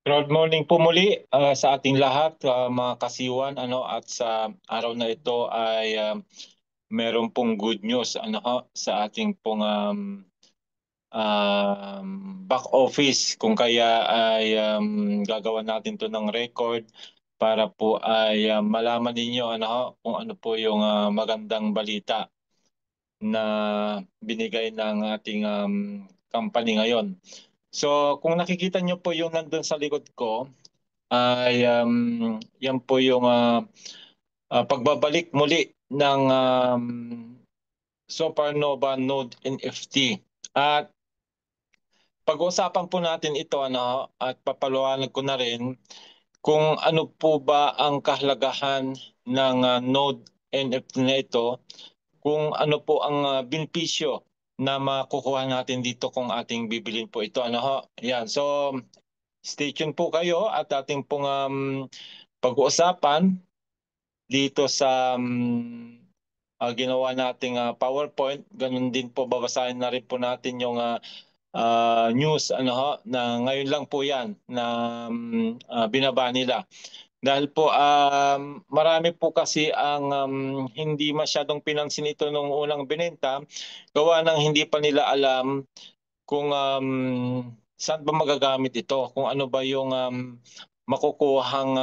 Good morning po muli sa ating lahat, mga kasiwan, at sa araw na ito ay meron pong good news sa ating pong back office, kung kaya ay gagawa natin to ng record para po ay malaman ninyo kung ano po yung magandang balita na binigay ng ating company ngayon. So kung nakikita nyo po yung nandun sa likod ko, ay yan po yung pagbabalik muli ng Supernova Node NFT. At pag-uusapan po natin ito at papaliwanag ko na rin kung ano po ba ang kahalagahan ng Node NFT na ito, kung ano po ang benepisyo na makukuha natin dito kung ating bibilin po ito. Yan. So stay tuned po kayo at ating pong pag-uusapan dito sa ginawa nating PowerPoint. Ganun din po, babasahin na rin po natin yung news na ngayon lang po yan na binaba nila. Dahil po marami po kasi ang hindi masyadong pinansin ito nung unang binenta, gawa ng hindi pa nila alam kung saan ba magagamit ito, kung ano ba yung makukuhang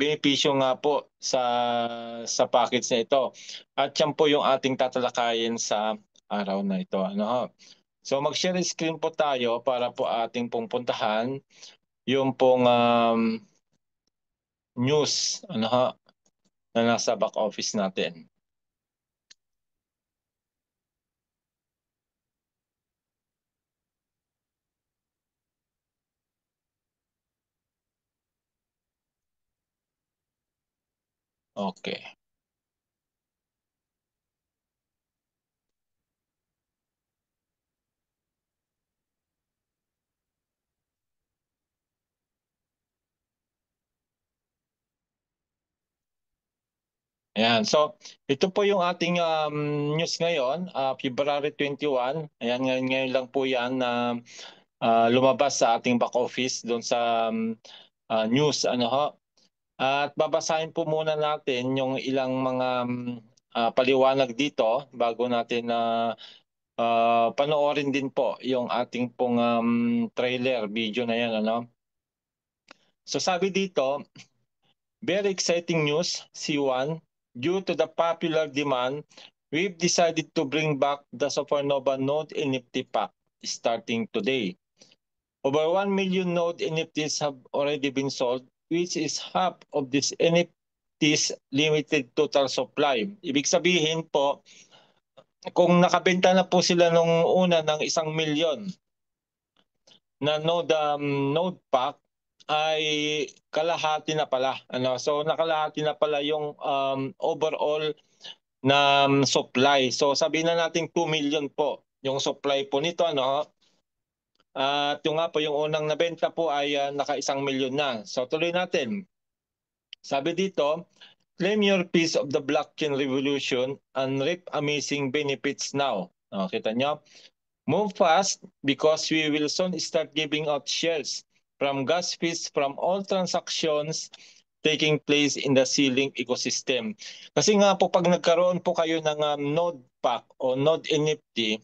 benepisyo nga po sa package na ito. At yan po yung ating tatalakayin sa araw na ito. So mag-share screen po tayo para po ating pong puntahan yung pong news na nasa back office natin. Okay. Ayan. So, ito po yung ating news ngayon, February 21. Ayan, ngayon lang po yan na lumabas sa ating back office doon sa news. At babasahin po muna natin yung ilang mga paliwanag dito bago natin panoorin din po yung ating pong trailer video na yan. So sabi dito, very exciting news, C1. Due to the popular demand, we've decided to bring back the Supernova Node NFT pack starting today. Over 1 million Node NFTs have already been sold, which is half of this NFTs limited total supply. Ibig sabihin po, kung nakabenta na po sila nung una ng 1 milyon na node pack, ay kalahati na pala. So nakalahati na pala yung overall na supply. So sabihin na natin 2 million po yung supply po nito. At yung nga po, yung unang nabenta po ay naka 1 milyon na. So tuloy natin. Sabi dito, claim your piece of the blockchain revolution and reap amazing benefits now. Kita nyo? Move fast because we will soon start giving out shares from gas fees from all transactions taking place in the Sealink ecosystem. Kasi nga po, pag nagkaroon po kayo ng node pack o node NFT,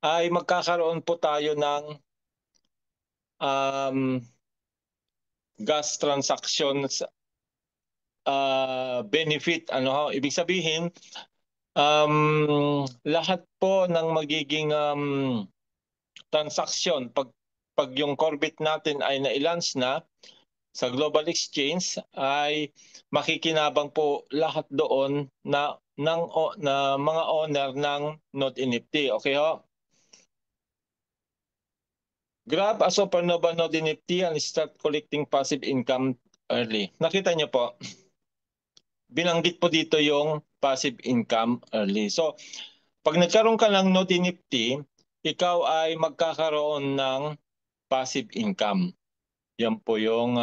ay magkakaroon po tayo ng um, gas transactions benefit. Ibig sabihin, lahat po ng magiging transaction pag yung Corbit natin ay na-launch na sa Global Exchange, ay makikinabang po lahat doon na mga owner ng Node NFT. Okay ho? Grab a Supernova Node NFT and start collecting passive income early. Nakita niyo po, binanggit po dito yung passive income early. So, pag nagkaroon ka ng Node NFT, ikaw ay magkakaroon ng passive income. Yan po yung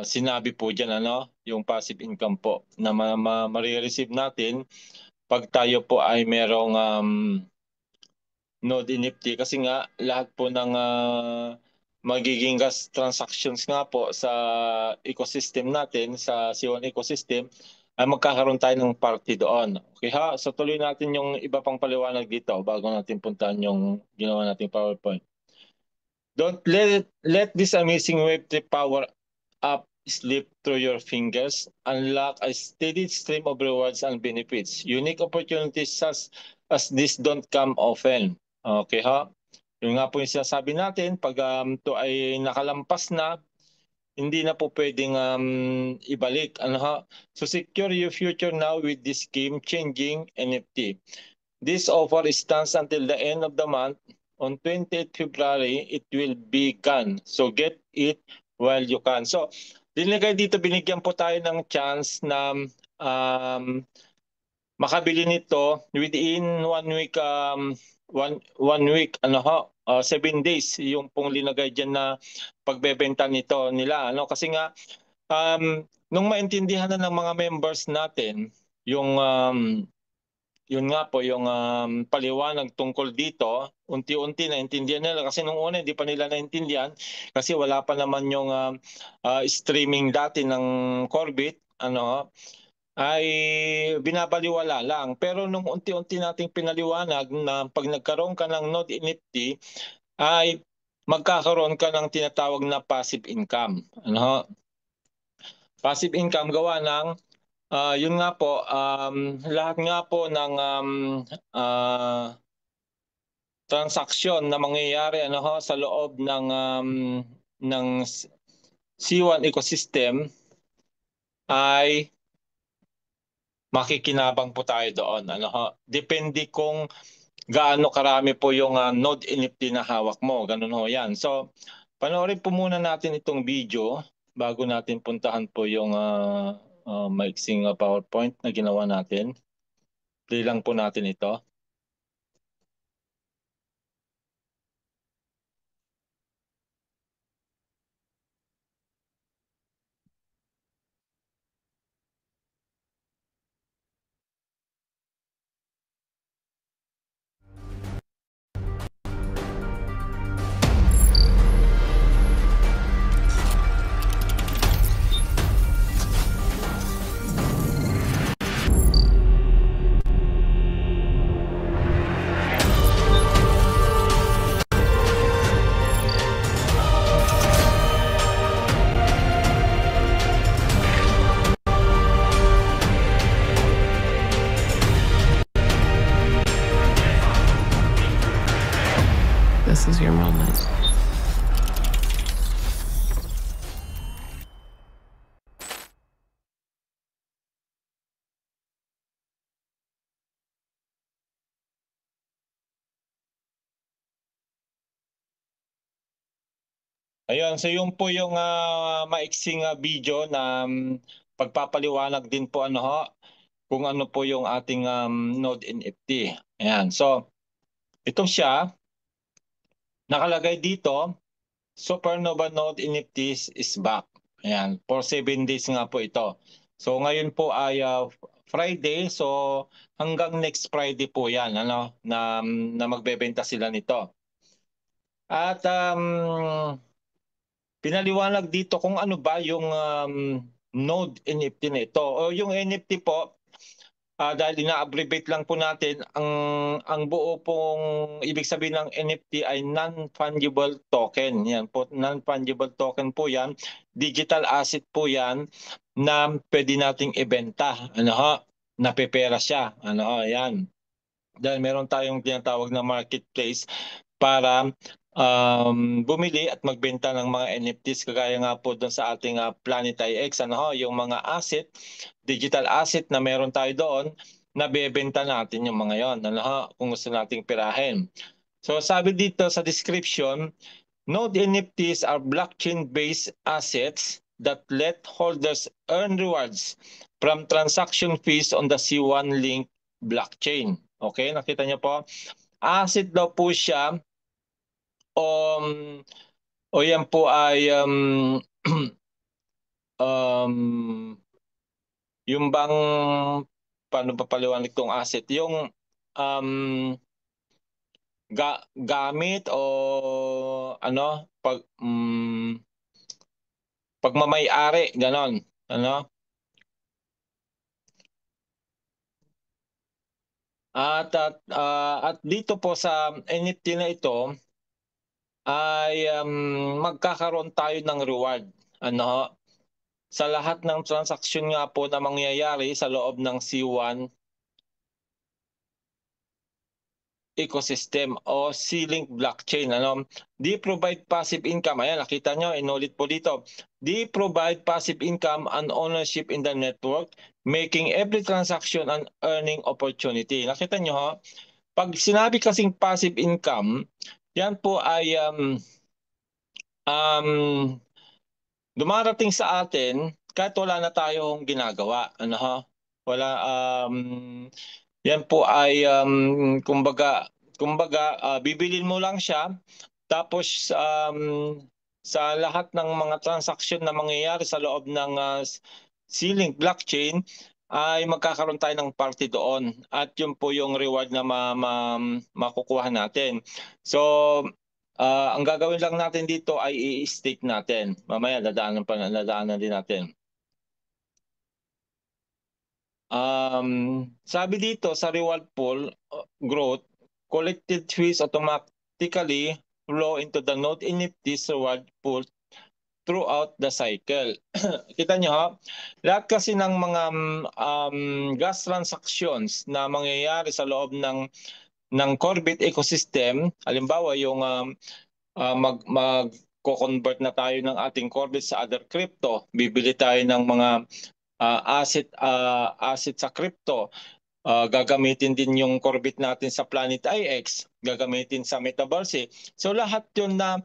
sinabi po dyan, yung passive income po na marireceive natin pag tayo po ay merong Node NFT. Kasi nga, lahat po ng magiging gas transactions nga po sa ecosystem natin, sa C1 ecosystem, ay magkakaroon tayo ng party doon. Okay ha? So tuloy natin yung iba pang paliwanag dito bago natin puntahan yung ginawa nating PowerPoint. Don't let this amazing Web3 power up slip through your fingers. Unlock a steady stream of rewards and benefits. Unique opportunities as this don't come often. Okay ha? Yung nga po yung sinasabi natin, pag to ay nakalampas na, hindi na po pwedeng ibalik. Ano ha? So secure your future now with this game-changing NFT. This offer stands until the end of the month. On 28th February, it will be gone. So get it while you can. So, dinagay dito, binigyan po tayo ng chance na makabili nito within 1 week, 1 week, 7 days, yung pong linagay dyan na pagbebenta nito nila. Ano? Kasi nga, nung maintindihan na ng mga members natin, yung yun nga po, yung paliwanag tungkol dito, unti-unti naintindihan nila. Kasi nung una, hindi pa nila naintindihan kasi wala pa naman yung streaming dati ng Corbit, ay binabaliwala lang. Pero nung unti-unti nating pinaliwanag na pag nagkaroon ka ng Node NFT, ay magkakaroon ka ng tinatawag na passive income. Passive income gawa ng yun nga po, lahat nga po ng transaksyon na mangyayari sa loob ng C1 ecosystem ay makikinabang po tayo doon. Depende kung gaano karami po yung node NFT na hawak mo. Ganun ho yan. So, panoorin po muna natin itong video bago natin puntahan po yung maiksing PowerPoint na ginawa natin. Play lang po natin ito. This is your moment. Ayun, so yun po yung maiksing video na pagpapaliwanag din po kung ano po yung ating Node NFT. Ayan, so ito siya, nakalagay dito, Supernova Node NFTs is back. Ayan, for 7 days nga po ito. So ngayon po ay Friday, so hanggang next Friday po yan, na magbebenta sila nito. At pinaliwanag dito kung ano ba yung Node NFT na ito. O yung NFT po, dahil ina-abbreviate lang po natin, ang buo pong ibig sabihin ng NFT ay non-fungible token. Yan po, non-fungible token po yan. Digital asset po yan na pwede nating ibenta. Napepera siya. Yan. Dahil meron tayong tinatawag na marketplace para bumili at magbenta ng mga NFTs kagaya nga po doon sa ating Planet IX, yung mga asset, digital asset na meron tayo doon, nabebenta natin yung mga yon, kung gusto nating pirahin. So sabi dito sa description, Node NFTs are blockchain-based assets that let holders earn rewards from transaction fees on the C1 Link blockchain. Okay, nakita niyo po? Asset daw po siya. O yan po ay yung bang paano pa paliwanag itong asset? Yung gamit o pagmamay-ari, ganon, ano? At dito po sa NFT na ito ay magkakaroon tayo ng reward, ano? Sa lahat ng transaksyon nga po na mangyayari sa loob ng C1 ecosystem o C-Link blockchain, ano? They provide passive income. Ayan, nakita nyo, inulit po dito. They provide passive income and ownership in the network, making every transaction an earning opportunity. Nakita nyo, ha? Pag sinabi kasing passive income, yan po ay dumarating sa atin kahit wala na tayong ginagawa, ano, ha? Wala yan po ay kumbaga bibilin mo lang siya tapos sa lahat ng mga transaksyon na mangyayari sa loob ng C-Link blockchain ay magkakaroon tayo ng party doon at yun po yung reward na makukuha natin. So ang gagawin lang natin dito ay i-stake natin. Mamaya dadaanan din natin. Sabi dito sa reward pool growth, collected fees automatically flow into the node NFTs reward pool throughout the cycle. Kita nyo, ha? Lahat kasi ng mga gas transactions na mangyayari sa loob ng Corbit ecosystem, halimbawa yung mag-convert na tayo ng ating Corbit sa other crypto, bibili tayo ng mga asset sa crypto, gagamitin din yung Corbit natin sa Planet IX, gagamitin sa Metaverse. So lahat yun na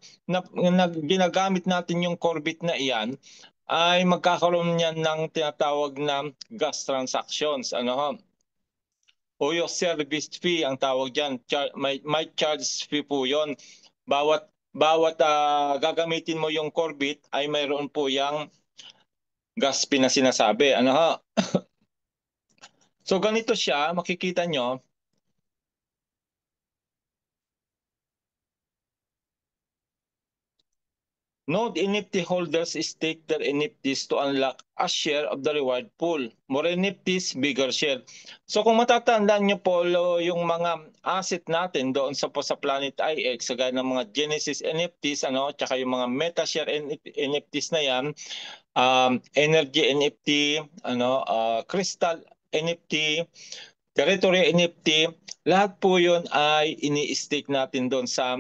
ginagamit natin yung Corbit na iyan ay magkakaroon niyan ng tinatawag na gas transactions, ano ho? O yung service fee ang tawag diyan, may charge fee po 'yon. Bawat gagamitin mo yung Corbit ay mayroon po yang gas fee na sinasabi, ano ho? So ganito siya, makikita nyo. Node NFT holders stake their NFTs to unlock a share of the reward pool. More NFTs, bigger share. So kung matatandaan nyo po yung mga asset natin doon sa Planet IX, gaya ng mga Genesis NFTs, ano, tsaka yung mga MetaShare NFTs na yan, Energy NFT, ano, Crystal NFT, Territory NFT, lahat po yun ay ini-stake natin doon sa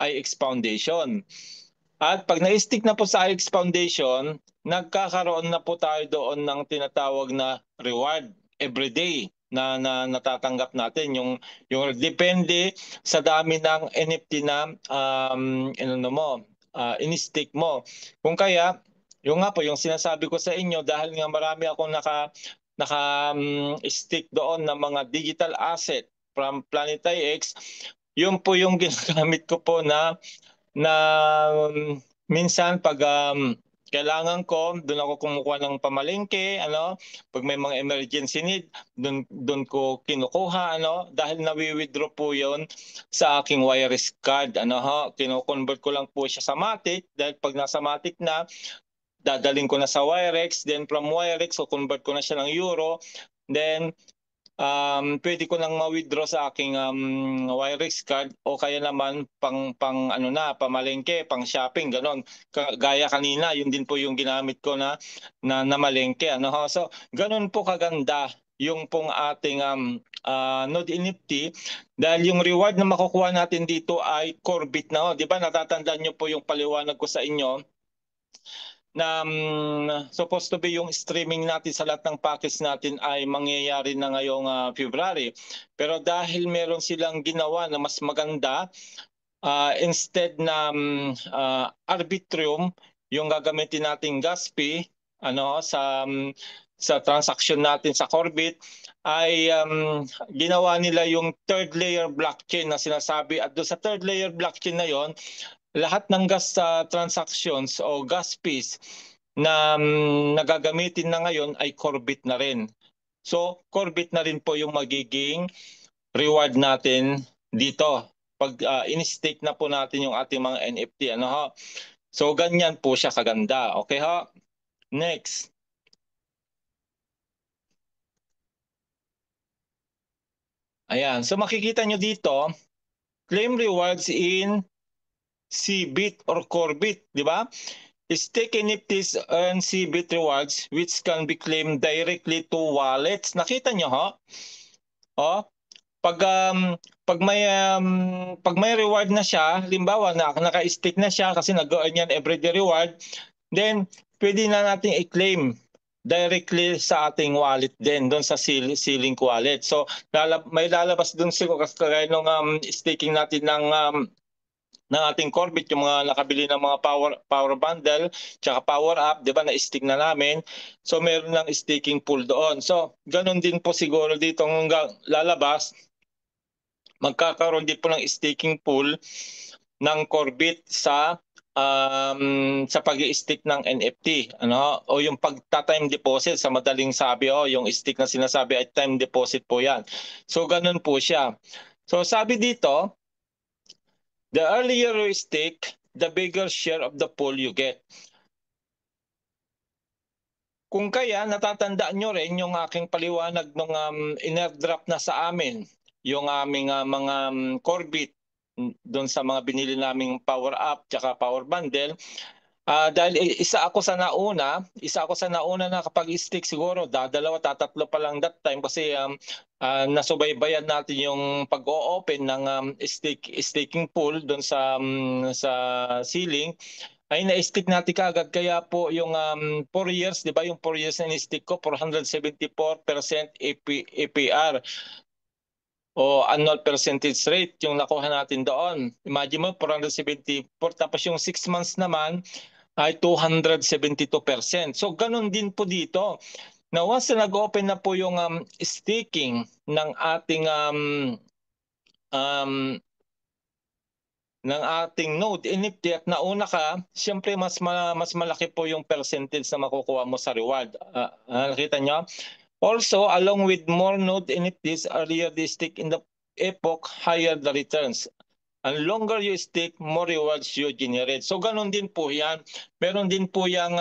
IX Foundation. At pag na-stick na po sa IX Foundation, nagkakaroon na po tayo doon ng tinatawag na reward everyday na natatanggap natin yung depende sa dami ng NFT na in-stake mo. Kung kaya, yung nga po yung sinasabi ko sa inyo dahil nga marami akong naka-stick doon ng mga digital asset from Planet IX, yun po yung ginagamit ko po na minsan pag kailangan ko, doon ako kumukuha ng pamalengke, ano, pag may mga emergency need, doon ko kinukuha, ano, dahil nawi-withdraw po 'yon sa aking Wirex card, ano ho, kino-convert ko lang po siya sa Matic dahil pag nasa Matic na, dadaling ko na sa Wirex, then from Wirex ko convert ko na siya ng euro, then pwede ko nang ma-withdraw sa aking Wirex card o kaya naman pang pamalengke, pang shopping, ganon. Gaya kanina, yun din po yung ginamit ko na malengke, ano ho. So, ganon po kaganda yung pong ating Node NFT dahil yung reward na makukuha natin dito ay Corbit na ho. Di ba natatandaan nyo po yung paliwanag ko sa inyo na supposed to be yung streaming natin sa lahat ng package natin ay mangyayari na ngayong February. Pero dahil meron silang ginawa na mas maganda, instead na Arbitrum, yung gagamitin nating gas fee, ano, sa transaction natin sa Corbit, ay ginawa nila yung third layer blockchain na sinasabi. At doon sa third layer blockchain na yon, lahat ng gas transactions o gas fees na nagagamitin na ngayon ay Corbit na rin. So, Corbit na rin po yung magiging reward natin dito pag in-stake na po natin yung ating mga NFT. Ano ho? So ganyan po siya kaganda. Okay ho? Next. Ayan. So makikita nyo dito, claim rewards in CBIT or Corebit, di ba? Stake NFTs earn CBIT rewards which can be claimed directly to wallets. Nakita nyo ho? Oh, pag pag may reward na siya, halimbawa na naka-stake na siya kasi nag-earn yan everyday reward, then pwede na nating i-claim directly sa ating wallet din doon sa C-Link wallet. So may lalabas doon siguro kasi kagaya nung staking natin ng ating Corbit, yung mga nakabili ng mga power bundle tsaka power up, 'di ba, na-stake na namin. So meron ng staking pool doon. So ganun din po siguro dito ng lalabas, magkakaroon din po ng staking pool ng Corbit sa pag-i-stake ng NFT, ano, o yung pagta-time deposit, sa madaling sabi, yung stake na sinasabi ay time deposit po 'yan. So ganun po siya. So sabi dito, the earlier you stake, the bigger share of the pool you get. Kung kaya, natatandaan nyo rin yung aking paliwanag nung in-airdrop na sa amin, yung aming mga Corbit doon sa mga binili naming power up tsaka power bundle. Dahil isa ako sa nauna na kapag stick, siguro dadalawa tatatlo pa lang that time kasi nasubaybayan natin yung pag-o-open ng staking pool doon sa ceiling, ay na-stick natin kaagad. Kaya po yung 4 years, di ba, yung 4 years na in-stick ko, 474% APR o annual percentage rate yung nakuha natin doon. Imagine mo, 474, tapos yung 6 months naman ay 272%. So ganun din po dito. Now once na nag-open na po yung staking ng ating node NFT at nauna ka, siyempre mas malaki po yung percentage na makukuha mo sa reward. Nakita nyo? Also, along with more node NFTs, earlier they stake in the epoch, higher the returns. And longer you stake, more rewards you generate. So ganun din po yan. Meron din po yung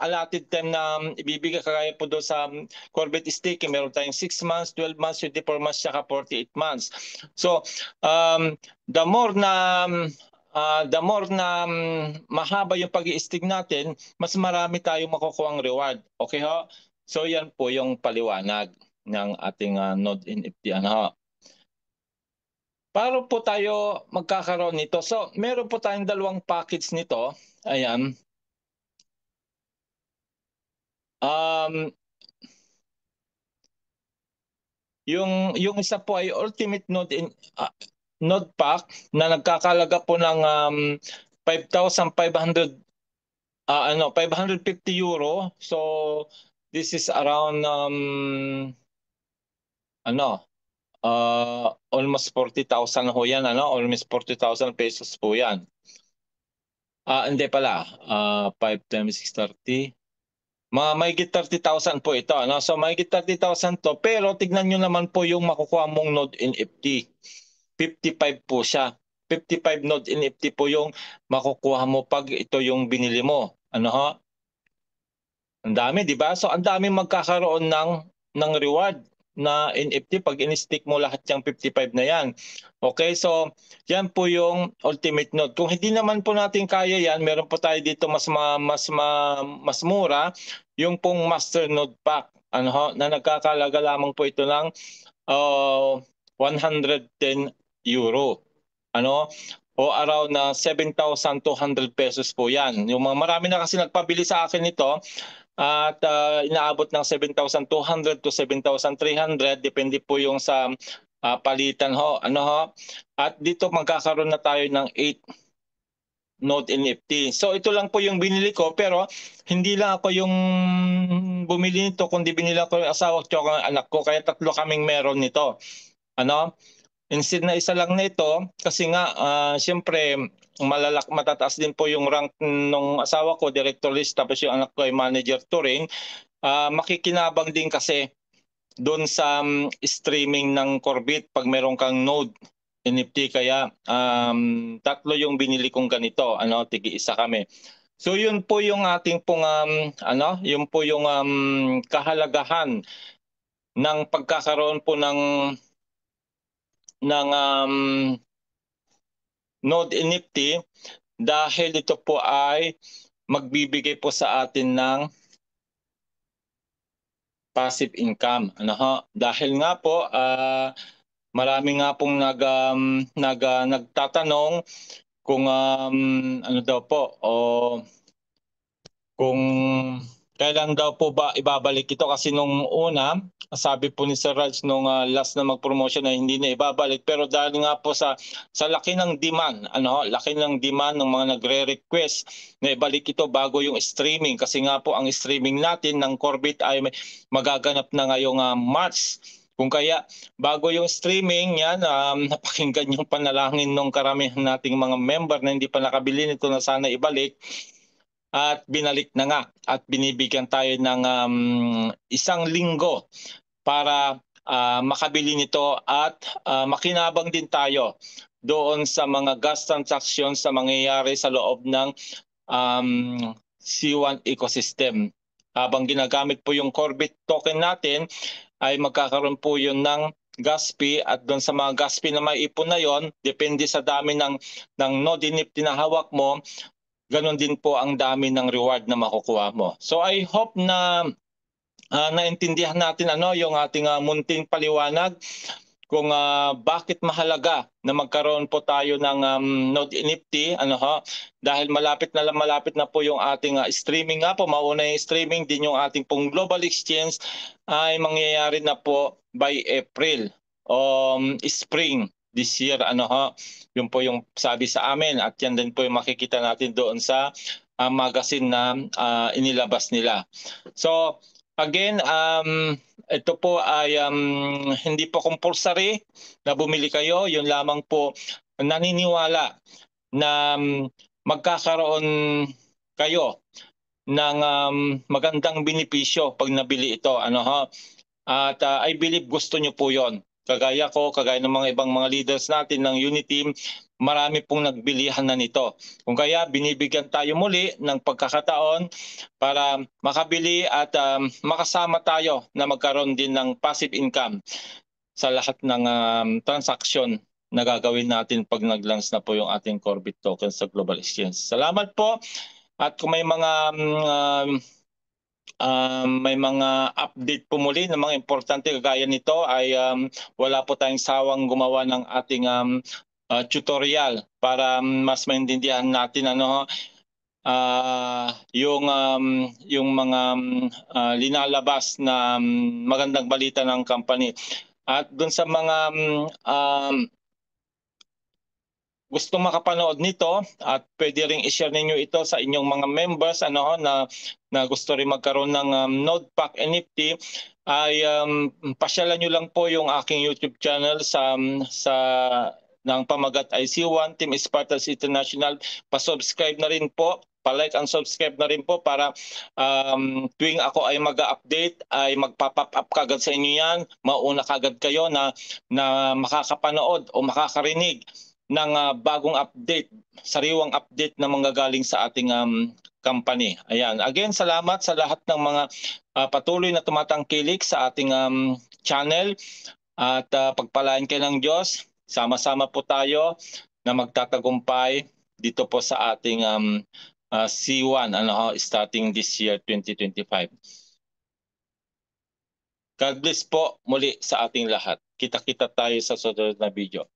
allotted time na ibibigay, kagaya po doon sa Corbit staking. Meron tayong 6 months, 12 months, 24 months, saka 48 months. So the more na mahaba yung pag-i-stake natin, mas marami tayong makukuha ang reward. Okay ho? So yan po yung paliwanag ng ating node NFT. Ano ho? Paano po tayo magkakaroon nito? So, meron po tayong dalawang package nito. Ayan. Yung isa po ay Ultimate Node Pack na nagkakalaga po ng 5,500 550 euro. So, this is around almost 40,000 ho yan, almost 40,000 pesos po yan. Hindi pala, 5 times 630. Mahigit 30,000 po ito. So mahigit 30,000 to, pero tignan nyo naman po yung makukuha mong node NFT. 55 po siya. 55 node NFT po yung makukuha mo pag ito yung binili mo. Ano ho? Ang dami, di ba? So ang dami magkakaroon ng reward na NFT pag in-stick mo lahat yung 55 na yan. Okay, so yan po yung ultimate node. Kung hindi naman po natin kaya yan, meron po tayo dito mas mura, yung pong master node pack, na nagkakalaga lamang po ito ng 110 euro. O around 7,200 pesos po yan. Yung marami na kasi nagpabili sa akin nito, at inaabot ng 7,200 to 7,300, depende po yung sa palitan ho. At dito magkakaroon na tayo ng 8 node NFT. So ito lang po yung binili ko, pero hindi lang ako yung bumili nito, kundi binili ko yung asawa at yung anak ko, kaya tatlo kaming meron nito. Instead na isa lang na ito, kasi nga siyempre matataas din po yung rank ng asawa ko, director list, tapos yung anak ko ay manager to rin. Makikinabang din kasi doon sa streaming ng Corbit pag meron kang node. NFT, kaya tatlo yung binili kong ganito, tig-isa kami. So yun po yung ating pong yun po yung kahalagahan ng pagkakaroon po ng Node NFT, dahil ito po ay magbibigay po sa atin ng passive income. Dahil nga po marami nga pong nagtatanong kung ano daw po, o kung kailan daw po ba ibabalik ito, kasi nung una sabi po ni Sir Raj nung last na mag-promotion na hindi na ibabalik, pero dahil nga po sa laki ng demand, laki ng demand ng mga nagre-request na ibalik ito bago yung streaming, kasi nga po ang streaming natin ng Corbett ay magaganap na ngayong March. Kung kaya bago yung streaming yan, napakinggan yung panalangin ng karamihan nating mga member na hindi pa nakabili nito na sana ibalik, at binalik na nga, at binibigyan tayo ng 1 linggo para makabili nito, at makinabang din tayo doon sa mga gas transactions na mangyayari sa loob ng C1 ecosystem. Habang ginagamit po yung Corbett token natin, ay magkakaroon po yun ng gas fee, at doon sa mga gas fee na maiipon na yon, depende sa dami ng node NFT na hawak mo, ganon din po ang dami ng reward na makukuha mo. So I hope na naintindihan natin yung ating munting paliwanag kung bakit mahalaga na magkaroon po tayo ng Node NFT, dahil malapit na po yung ating streaming nga po, mauna yung streaming, din yung ating pong global exchange ay mangyayari na po by April spring this year, yun po yung sabi sa amin, at yan din po yung makikita natin doon sa magazine na inilabas nila. So again, ito po ay hindi po compulsory na bumili kayo. Yun lamang po naniniwala na magkakaroon kayo ng magandang benepisyo pag nabili ito. At I believe gusto nyo po yon. Kagaya ko, kagaya ng mga ibang mga leaders natin ng Unity, marami pong nagbilihan na nito. Kung kaya binibigyan tayo muli ng pagkakataon para makabili at makasama tayo na magkaroon din ng passive income sa lahat ng transaction na gagawin natin pag nag-launch na po yung ating Corbett token sa Global Exchange. Salamat po, at kung may mga update po muli ng mga importante kagaya nito, ay wala po tayong sawang gumawa ng ating tutorial para mas maintindihan natin yung mga linalabas na magandang balita ng company. At doon sa mga gustong makapanood nito, at pwede ring i-share ninyo ito sa inyong mga members na gusto rin magkaroon ng NodePack NFT, ay pasyalan nyo lang po yung aking YouTube channel sa ng pamagat IC1 Team Spartans International. Pa-subscribe na rin po, pa-like and subscribe na rin po para tuwing ako ay mag-update ay magpa-pop up kagad sa inyo yan. Mauna kagad kayo na makakapanood o makakarinig ng bagong update, sariwang update na manggagaling sa ating company. Ayan. Again, salamat sa lahat ng mga patuloy na tumatangkilik sa ating channel, at pagpalain kayo ng Diyos. Sama-sama po tayo na magtatagumpay dito po sa ating C1 starting this year 2025. God bless po muli sa ating lahat. Kita-kita tayo sa susunod na video.